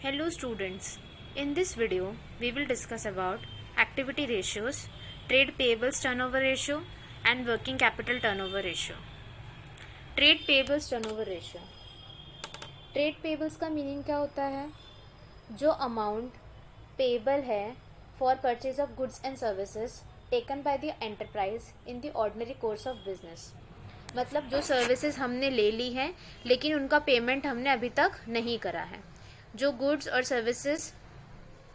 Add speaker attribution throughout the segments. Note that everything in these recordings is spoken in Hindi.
Speaker 1: Hello students, in this video we will discuss about activity ratios, trade payables turnover ratio and working capital turnover ratio. Trade payables turnover ratio. Trade payables का मीनिंग क्या होता है? जो अमाउंट पेएबल है for purchase of goods and services taken by the enterprise in the ordinary course of business. मतलब जो सर्विसेज हमने ले ली हैं लेकिन उनका पेमेंट हमने अभी तक नहीं करा है. जो गुड्स और सर्विसेज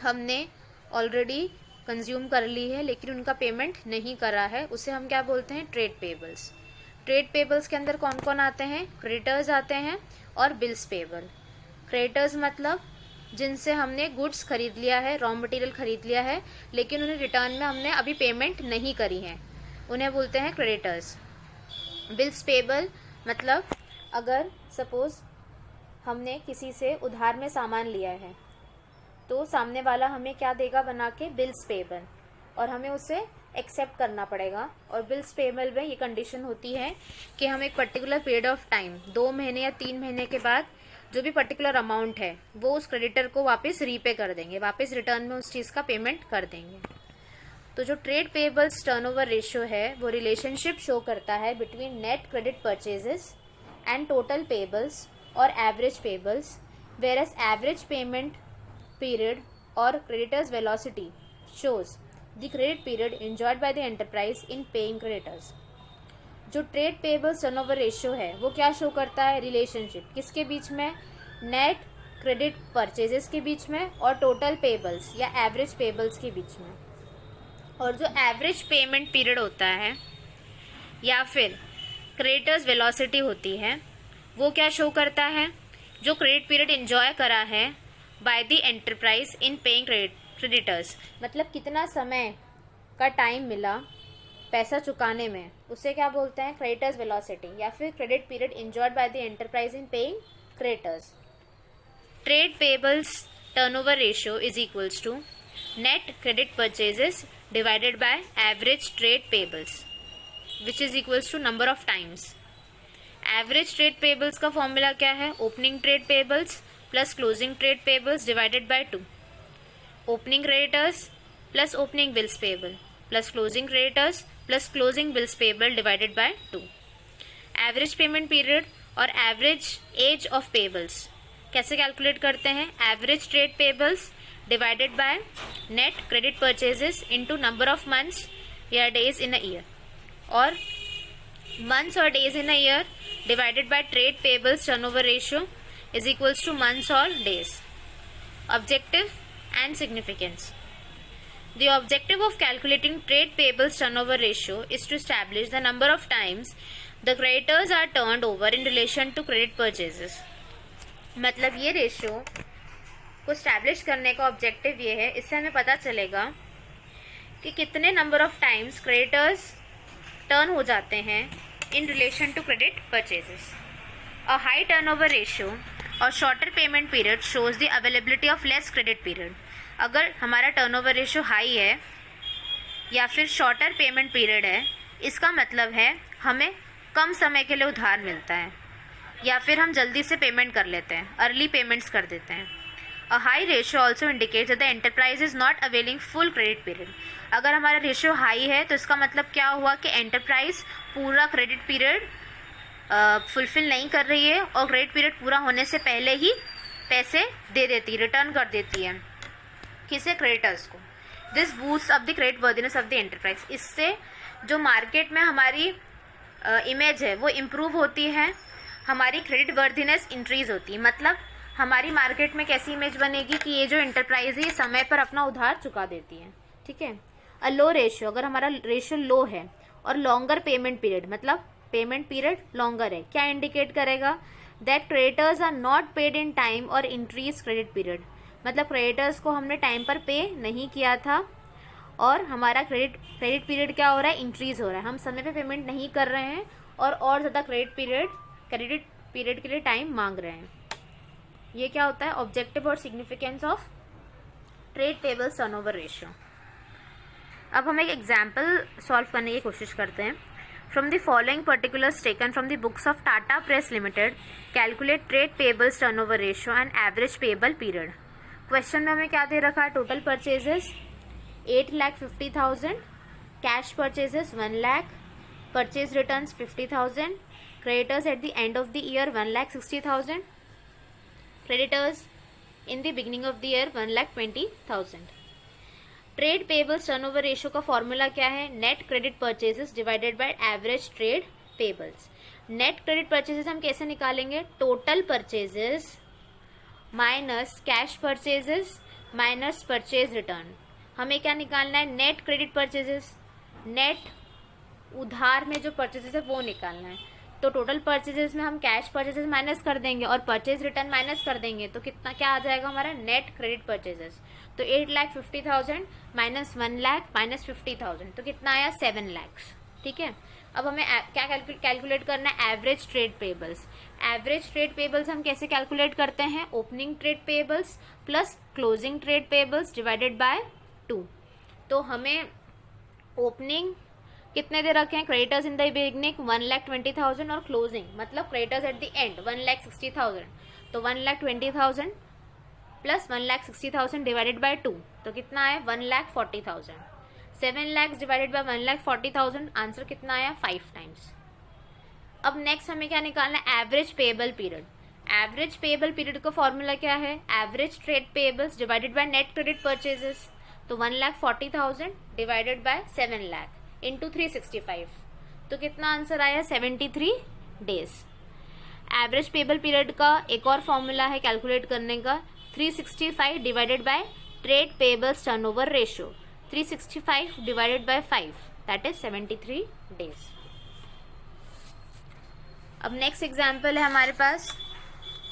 Speaker 1: हमने ऑलरेडी कंज्यूम कर ली है लेकिन उनका पेमेंट नहीं करा है, उसे हम क्या बोलते हैं? Trade payables. ट्रेड पेबल्स के अंदर कौन कौन आते हैं? क्रेडिटर्स आते हैं और बिल्स पेबल. क्रेडिटर्स मतलब जिनसे हमने गुड्स खरीद लिया है, रॉ मटेरियल खरीद लिया है लेकिन उन्हें रिटर्न में हमने अभी पेमेंट नहीं करी है, उन्हें बोलते हैं क्रेडिटर्स. बिल्स पेबल मतलब अगर सपोज हमने किसी से उधार में सामान लिया है तो सामने वाला हमें क्या देगा बना के? बिल्स पेबल, और हमें उसे एक्सेप्ट करना पड़ेगा. और बिल्स पेबल में ये कंडीशन होती है कि हम एक पर्टिकुलर पीरियड ऑफ टाइम 2 महीने या 3 महीने के बाद जो भी पर्टिकुलर अमाउंट है वो उस क्रेडिटर को वापस रीपे कर देंगे, वापस रिटर्न में उस चीज़ का पेमेंट कर देंगे. तो जो ट्रेड पेबल्स टर्नओवर रेशियो है वो रिलेशनशिप शो करता है between net credit purchases and total payables or average payables, whereas average payment period or creditor's velocity shows the credit period enjoyed by the enterprise in paying creditors. जो trade payables turnover ratio है वो क्या शो करता है? रिलेशनशिप किसके बीच में? नेट क्रेडिट परचेजेस के बीच में और टोटल पेबल्स या एवरेज पेबल्स के बीच में. और जो एवरेज पेमेंट पीरियड होता है या फिर क्रेडिटर्स वेलोसिटी होती है वो क्या शो करता है? जो क्रेडिट पीरियड एंजॉय करा है bye the enterprise in paying creditors, मतलब कितना समय का टाइम मिला पैसा चुकाने में, उसे क्या बोलते हैं? क्रेडिटर्स वेलोसिटी या फिर credit period enjoyed by the enterprise in paying creditors. Trade payables turnover ratio is equals to net credit purchases divided by average trade payables which is equals to number of times. Average trade payables का फॉर्मूला क्या है? Opening trade payables plus closing trade payables divided by 2. Opening creditors plus opening bills payable plus closing creditors plus closing bills payable divided by 2. Average payment period और एवरेज एज ऑफ पेबल्स कैसे कैलकुलेट करते हैं? Average trade payables divided by net credit purchases into number of months या डेज इन अ ईयर, और months or days in a year divided by trade payables turnover ratio is equals to months or days. Objective and significance. The objective of calculating trade payables turnover ratio is to establish the number of times the creditors are turned over in relation to credit purchases. मतलब ये रेशियो को स्टैब्लिश करने का ऑब्जेक्टिव ये है, इससे हमें पता चलेगा कि कितने number of times creditors turn हो जाते हैं in relation to credit purchases. A high turnover ratio और shorter payment period shows the availability of less credit period. अगर हमारा turnover ratio high है या फिर shorter payment period है, इसका मतलब है हमें कम समय के लिए उधार मिलता है या फिर हम जल्दी से पेमेंट कर लेते हैं, अर्ली पेमेंट्स कर देते हैं. A high ratio also indicates that the enterprise is not availing full credit period. अगर हमारा रेशियो हाई है तो इसका मतलब क्या हुआ कि एंटरप्राइज पूरा क्रेडिट पीरियड फुलफिल नहीं कर रही है और क्रेडिट पीरियड पूरा होने से पहले ही पैसे दे देती है, रिटर्न कर देती है. किसे? क्रेडिटर्स को. This boost up the credit worthiness of the enterprise. इससे जो मार्केट में हमारी इमेज है वो इम्प्रूव होती है, हमारी क्रेडिट वर्दिनेस इंक्रीज होती है. मतलब हमारी मार्केट में कैसी इमेज बनेगी कि ये जो एंटरप्राइज है ये समय पर अपना उधार चुका देती है. ठीक है. अ लो रेशियो, अगर हमारा रेशियो लो है और लॉन्गर पेमेंट पीरियड मतलब पेमेंट पीरियड लॉन्गर है, क्या इंडिकेट करेगा? That creditors are not paid in time और इंक्रीज क्रेडिट पीरियड. मतलब क्रेडिटर्स को हमने टाइम पर पे नहीं किया था और हमारा क्रेडिट पीरियड क्या हो रहा है? इंक्रीज हो रहा है. हम समय पे पेमेंट नहीं कर रहे हैं और ज़्यादा क्रेडिट पीरियड के लिए टाइम मांग रहे हैं. ये क्या होता है? ऑब्जेक्टिव और significance of trade payables turnover ratio. अब हम एक एग्जाम्पल सॉल्व करने की कोशिश करते हैं. From the following particulars taken from the books of Tata press limited, calculate trade payables turnover ratio and average payable period. Question में हमें क्या दे रखा है, total purchases 8,50,000, cash purchases 1 lakh, purchase returns 50,000, creditors at the end of the year 1,60,000, creditors in the beginning of the year 1,20,000। Trade payables turnover ratio का फॉर्मूला क्या है, net credit purchases divided by average trade pebbles. Net credit purchases हम कैसे निकालेंगे, total purchases minus cash purchases minus purchase return. हमें क्या निकालना है, नेट क्रेडिट परचेजेस, नेट उधार में जो परचेजेस है वो निकालना है। तो टोटल परचेजेस में हम कैश परचेजेस माइनस कर देंगे और परचेज रिटर्न माइनस कर देंगे, तो कितना क्या आ जाएगा हमारा, नेट क्रेडिट परचेजेस। तो 8,50,000 माइनस 1 लाख माइनस 50,000, तो कितना आया, 7 लाख। ठीक है, अब हमें क्या कैलकुलेट करना है, average trade pebbles. Average trade pebbles हम कैसे कैलकुलेट करते हैं, opening trade payables plus closing trade payables divided by 2। तो हमें ओपनिंग कितने दे रखे हैं, क्रेडिटर्स इन द बिगिनिंग 1,20,000 और क्लोजिंग मतलब क्रेडिटर्स एट द एंड 1,60,000। तो 1,20,000 प्लस 1,60,000 डिवाइडेड बाय 2, तो कितना आया, 1,40,000। 7 लाख डिवाइडेड बाय 1,40,000, आंसर कितना आया, 5 टाइम्स। अब नेक्स्ट हमें क्या निकालना है, average payable period. Average payable period का फॉर्मूला क्या है, average trade payables divided by net credit purchases. तो 1,40,000 डिवाइडेड बाय 7 लाख इंटू 365, तो कितना आंसर आया, 73 डेज। एवरेज पेएबल पीरियड का एक और फॉर्मूला है कैलकुलेट करने का, 365 divided by trade payables turnover ratio. 365 divided by 5 that is 73 days. अब नेक्स्ट एग्जाम्पल है हमारे पास,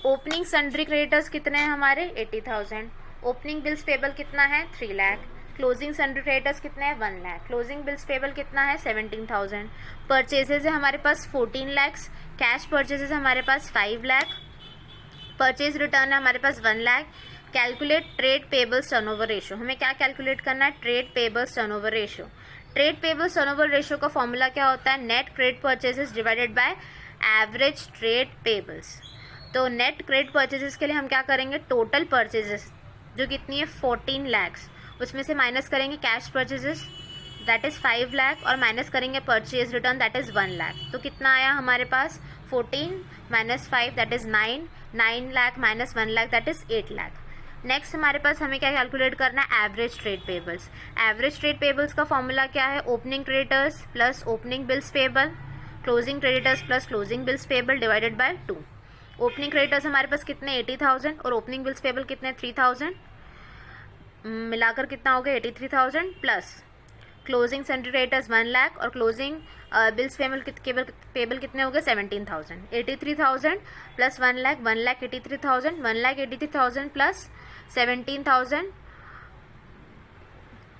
Speaker 1: ओपनिंग सन्ड्री क्रेडिटर्स कितने हैं हमारे, 80,000। ओपनिंग बिल्स पेबल कितना है, 3 लाख। क्लोजिंग सन्ड्री क्रेडिटर्स कितने हैं, 1 लाख। क्लोजिंग बिल्स पेबल कितना है, 17,000। परचेजेज है हमारे पास 14 लैक्स। कैश परचेजेज हमारे पास 5 लाख। परचेज रिटर्न है हमारे पास 1 lakh. Calculate trade payables turnover ratio. हमें क्या कैलकुलेट करना है, trade payables turnover ratio. Trade payables turnover ratio का फॉर्मूला क्या होता है, net credit purchases divided by average trade pebbles. तो नेट क्रेडिट परचेजेस के लिए हम क्या करेंगे, टोटल परचेजेस जो कितनी है 14 लैक्स, उसमें से माइनस करेंगे cash purchases that is 5 lakh और माइनस करेंगे purchase return that is 1 lakh. तो कितना आया हमारे पास, 14 minus 5 that is 9 lakh minus 1 lakh that is 8 lakh. Next हमारे पास हमें क्या कैलकुलेट करना है, average trade pebbles. Average trade payables का फॉर्मूला क्या है, opening creditors plus opening bills payable, closing creditors plus closing bills payable divided by 2। Opening creditors हमारे पास कितने 80,000 और ओपनिंग बिल्स पेबल कितने 3,000, मिलाकर कितना हो गया 83,000 plus closing sundry creditors 1 lakh और क्लोजिंग बिल्स पेबल कितने हो गए 17,000। 83,000 प्लस 1 लाख 1,83,000, 1,83,000 प्लस 17,000,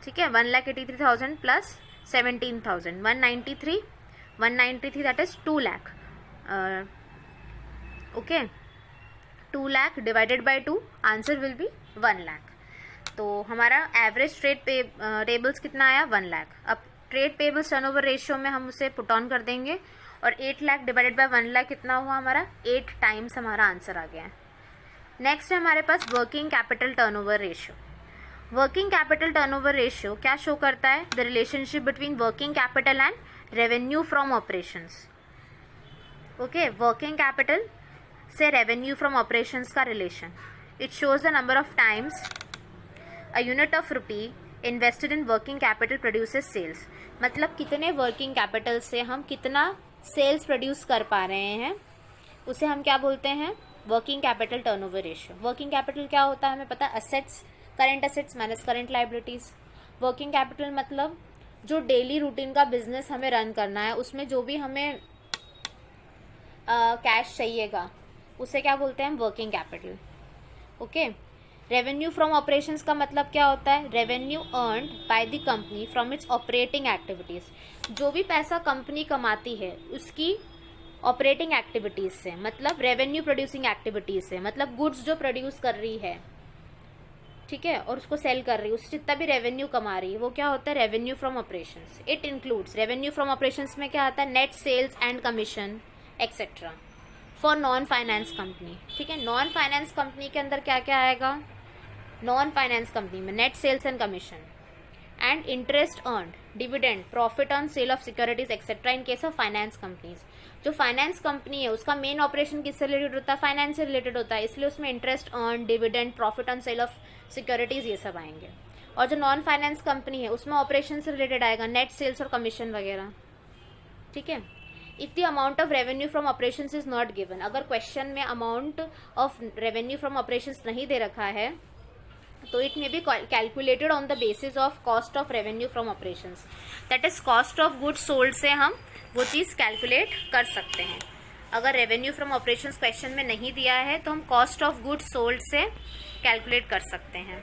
Speaker 1: ठीक है 1,83,000 plus 17,000 193 that is 2 lakh. Okay 2 lakh divided by 2, answer will be 1 lakh. तो हमारा एवरेज ट्रेड पेबल्स कितना आया, 1 लाख। अब ट्रेड पेबल्स टर्नओवर रेशियो में हम उसे पुट ऑन कर देंगे और 8 लाख डिवाइडेड बाय 1 लाख कितना हुआ हमारा, 8 टाइम्स हमारा आंसर आ गया है। नेक्स्ट है हमारे पास working capital turnover ratio. Working capital turnover ratio क्या शो करता है, the relationship between working capital and revenue from operations. Okay, working capital से रेवेन्यू फ्रॉम ऑपरेशंस का relation. It shows the number of times a unit of rupee invested in working capital produces sales। मतलब कितने वर्किंग कैपिटल से हम कितना सेल्स प्रोड्यूस कर पा रहे हैं, उसे हम क्या बोलते हैं, working capital turnover ratio. Working capital क्या होता है हमें पता है, assets, current assets minus current liabilities. Working capital मतलब जो डेली रूटीन का बिजनेस हमें रन करना है, उसमें जो भी हमें कैश चाहिएगा उसे क्या बोलते हैं हम, working capital. Okay, revenue from operations का मतलब क्या होता है, revenue earned by the company from its operating activities. जो भी पैसा कंपनी कमाती है उसकी ऑपरेटिंग एक्टिविटीज से, मतलब रेवेन्यू प्रोड्यूसिंग एक्टिविटीज से, मतलब गुड्स जो प्रोड्यूस कर रही है, ठीक है, और उसको सेल कर रही है, उससे जितना भी रेवेन्यू कमा रही है वो क्या होता है, revenue from operations. It includes, revenue from operations में क्या आता है, net sales and commission etcetera for non finance company. ठीक है, नॉन फाइनेंस कंपनी के अंदर क्या क्या आएगा, नॉन फाइनेंस कंपनी में net sales and commission, and interest earned, dividend, profit on sale of securities etcetera in case of finance companies. जो फाइनेंस कंपनी है उसका मेन ऑपरेशन किससे रिलेटेड होता है? फाइनेंस से रिलेटेड होता है, इसलिए उसमें interest earn, dividend, profit on sale of securities ये सब आएंगे। और जो नॉन फाइनेंस कंपनी है उसमें ऑपरेशन से रिलेटेड आएगा नेट सेल्स और कमीशन वगैरह, ठीक है। If the amount of revenue from operations is not given, अगर क्वेश्चन में amount of revenue from operations नहीं दे रखा है तो it may be calculated on the basis of cost of revenue from operations, that is cost of goods sold से हम वो चीज़ कैलकुलेट कर सकते हैं। अगर रेवेन्यू फ्रॉम ऑपरेशंस क्वेश्चन में नहीं दिया है तो हम कॉस्ट ऑफ गुड्स सोल्ड से कैलकुलेट कर सकते हैं।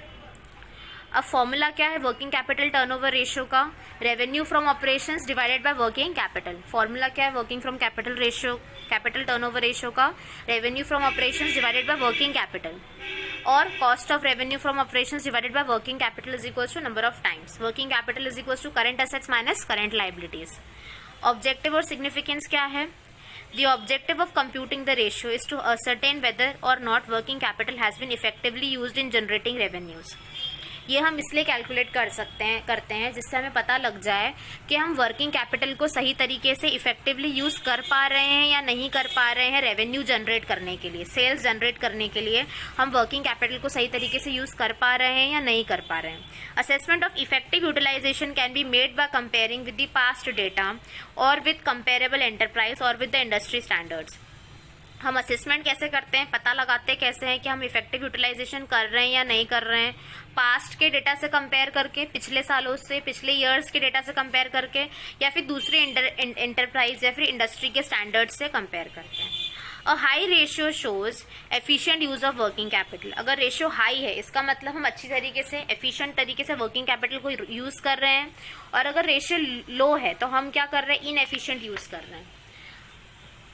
Speaker 1: अब फॉर्मूला क्या है वर्किंग कैपिटल टर्नओवर रेशियो का? Revenue from operations divided by working capital. Formula क्या है working from capital ratio, capital turnover ratio का? Revenue from operations divided by working capital, और cost of revenue from operations divided by working capital is equals to number of times. Working capital is equals to current assets minus current liabilities. Objective और सिग्निफिकेंस क्या है? The objective of computing the ratio is to ascertain whether or not working capital has been effectively used in generating revenues. ये हम इसलिए कैलकुलेट करते हैं जिससे हमें पता लग जाए कि हम वर्किंग कैपिटल को सही तरीके से इफेक्टिवली यूज़ कर पा रहे हैं या नहीं कर पा रहे हैं रेवेन्यू जनरेट करने के लिए, सेल्स जनरेट करने के लिए हम वर्किंग कैपिटल को सही तरीके से यूज़ कर पा रहे हैं या नहीं कर पा रहे हैं। Assessment of effective utilisation can be made by comparing with the past data और विद कंपेरेबल एंटरप्राइज और विद द इंडस्ट्री स्टैंडर्ड्स। हम असेसमेंट कैसे करते हैं, पता लगाते कैसे हैं कि हम इफेक्टिव यूटिलाइजेशन कर रहे हैं या नहीं कर रहे हैं? पास्ट के डेटा से कंपेयर करके, पिछले सालों से, पिछले ईयर्स के डेटा से कंपेयर करके, या फिर दूसरे एंटरप्राइज या फिर इंडस्ट्री के स्टैंडर्ड से कंपेयर करते हैं। A high ratio shows efficient use of working capital. अगर रेशियो हाई है इसका मतलब हम अच्छी तरीके से एफिशिएंट तरीके से वर्किंग कैपिटल को यूज कर रहे हैं, और अगर रेशियो लो है तो हम क्या कर रहे हैं? इनएफिशिएंट यूज कर रहे हैं,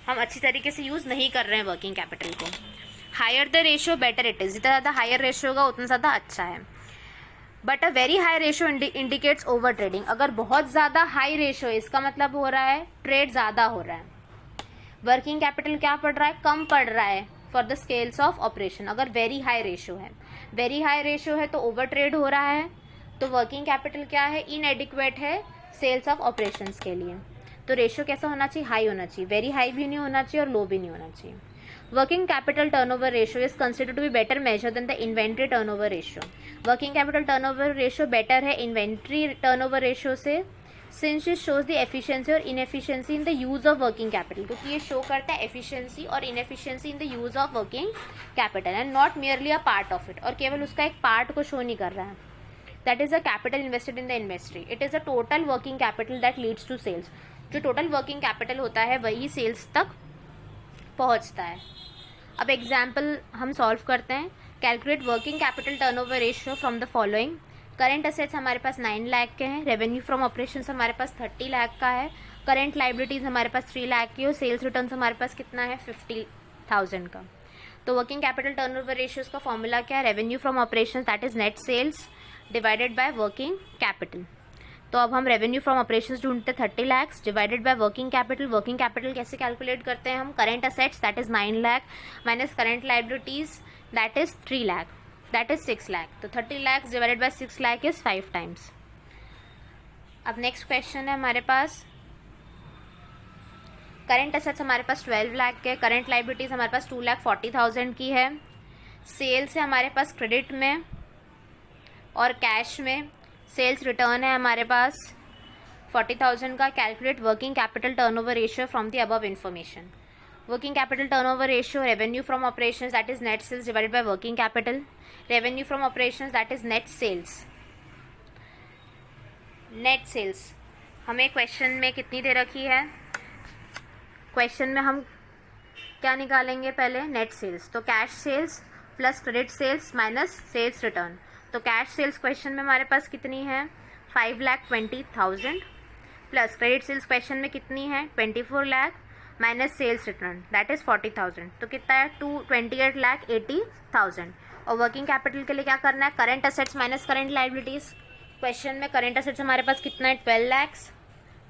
Speaker 1: हम अच्छी तरीके से यूज नहीं कर रहे हैं वर्किंग कैपिटल को। Higher the ratio better it is, जितना ज़्यादा हायर रेशियो होगा उतना ज़्यादा अच्छा है। But a very high ratio indicates over trading. अगर बहुत ज़्यादा हाई रेशियो है इसका मतलब हो रहा है ट्रेड ज़्यादा हो रहा है, वर्किंग कैपिटल क्या पड़ रहा है? कम पड़ रहा है for the scales of operation. अगर वेरी हाई रेशियो है, वेरी हाई रेशियो है तो ओवर ट्रेड हो रहा है, तो वर्किंग कैपिटल क्या है? इनएडिक्वेट है सेल्स ऑफ ऑपरेशंस के लिए। तो रेशियो कैसा होना चाहिए? हाई होना चाहिए, वेरी हाई भी नहीं होना चाहिए और लो भी नहीं होना चाहिए। Working capital turnover ratio is considered to be better measure than the inventory turnover ratio. Working capital turnover ratio better है इन्वेंट्री टर्नओवर रेशियो से, since it shows the efficiency और inefficiency in the use of working capital, क्योंकि ये शो करता है एफिशिएंसी और inefficiency in the use of working capital and not merely a part of it, और केवल उसका एक पार्ट को शो नहीं कर रहा है। That is a capital invested in the industry. It is a total working capital that leads to sales. जो टोटल वर्किंग कैपिटल होता है वही सेल्स तक पहुंचता है। अब एग्जाम्पल हम सॉल्व करते हैं। Calculate working capital turnover ratio from the following. Current assets हमारे पास 9 लाख के हैं, रेवेन्यू फ्रॉम ऑपरेशंस हमारे पास 30 लाख का है, करेंट लाइबिलिटीज़ हमारे पास 3 लाख की और सेल्स रिटर्न्स हमारे पास कितना है? 50,000 का। तो वर्किंग कैपिटल टर्नओवर रेशियोज का फॉर्मूला क्या है? Revenue from operations that is net sales divided by working capital. तो अब हम रेवेन्यू फ्रॉम ऑपरेशंस ढूंढते 30 lakh divided by working capital. Working capital कैसे कैलकुलेट करते हैं हम? Current assets that is 9 lakh minus current liabilities that is 3 lakh, that is 6 lakh. तो 30 lakh divided by 6 lakh is 5 times. अब नेक्स्ट क्वेश्चन है हमारे पास, करेंट असेट्स हमारे पास 12 लाख के, करेंट लाइबिलिटीज हमारे पास 2,40,000 की है, सेल्स है हमारे पास क्रेडिट में और कैश में, सेल्स रिटर्न है हमारे पास 40,000 का। Calculate working capital turnover ratio from the above information. Working capital turnover ratio, revenue from operations that is net sales divided by working capital, revenue from operations that is net sales. Net sales हमें क्वेश्चन में कितनी दे रखी है? क्वेश्चन में हम क्या निकालेंगे? पहले नेट सेल्स, तो cash sales plus credit sales minus sales return. तो कैश सेल्स क्वेश्चन में हमारे पास कितनी है? 5,20,000 प्लस क्रेडिट सेल्स क्वेश्चन में कितनी है? 24 lakh minus sales return that is 40,000। तो कितना है? 28,80,000। और वर्किंग कैपिटल के लिए क्या करना है? Current assets minus current liabilities. Question में करेंट असेट्स हमारे पास कितना है? 12 लाख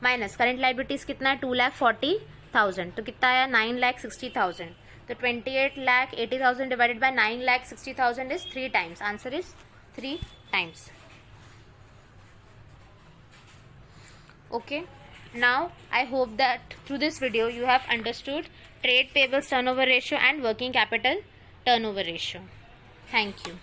Speaker 1: माइनस करेंट लाइबिलिटीज कितना है? 2,40,000। तो कितना आया? 9,60,000। The 28 lakh 80,000 divided by 9 lakh 60,000 is 3 times. Answer is 3 times. Okay. Now I hope that through this video you have understood trade payables turnover ratio and working capital turnover ratio. Thank you.